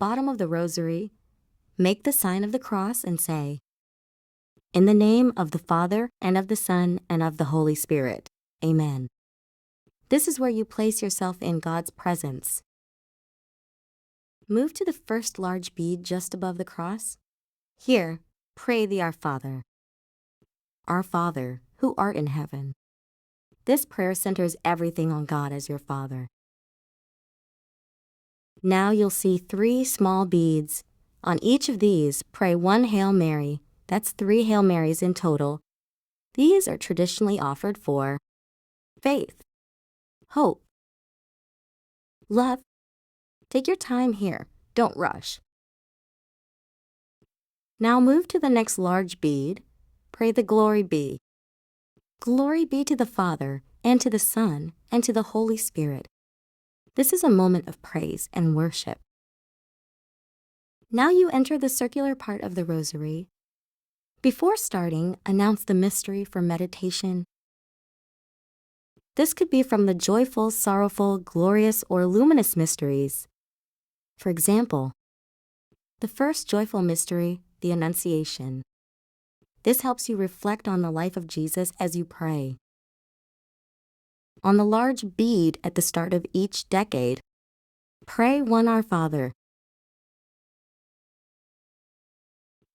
bottom of the rosary, make the sign of the cross and say, "In the name of the Father, and of the Son, and of the Holy Spirit. Amen." This is where you place yourself in God's presence. Move to the first large bead just above the cross. Here, pray the Our Father. Our Father, who art in heaven. This prayer centers everything on God as your Father. Now you'll see 3 small beads. On each of these, pray 1 Hail Mary. That's 3 Hail Marys in total. These are traditionally offered for faith, hope, love. Take your time here. Don't rush. Now move to the next large bead. Pray the Glory Be. Glory be to the Father, and to the Son, and to the Holy Spirit. This is a moment of praise and worship. Now you enter the circular part of the rosary. Before starting, announce the mystery for meditation. This could be from the joyful, sorrowful, glorious, or luminous mysteries. For example, the first joyful mystery, the Annunciation. This helps you reflect on the life of Jesus as you pray. On the large bead at the start of each decade, pray 1 Our Father.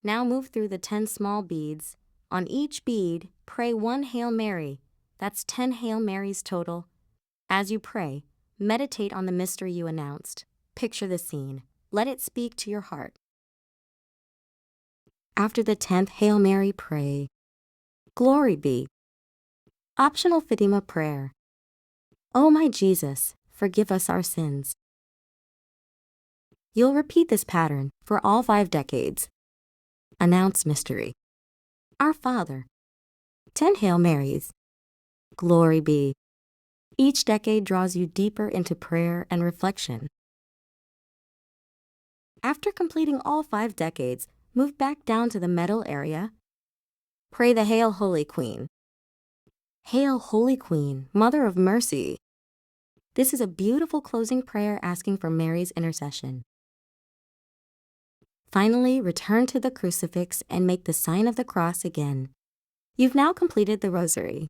Now move through the 10 small beads. On each bead, pray 1 Hail Mary. That's 10 Hail Marys total. As you pray, meditate on the mystery you announced. Picture the scene. Let it speak to your heart. After the 10th Hail Mary, pray, Glory Be. Optional Fatima prayer. O my Jesus, forgive us our sins. You'll repeat this pattern for all 5 decades. Announce mystery. Our Father. 10 Hail Marys. Glory Be. Each decade draws you deeper into prayer and reflection. After completing all 5 decades, move back down to the middle area. Pray the Hail Holy Queen. Hail Holy Queen, Mother of Mercy. This is a beautiful closing prayer asking for Mary's intercession. Finally, return to the crucifix and make the sign of the cross again. You've now completed the rosary.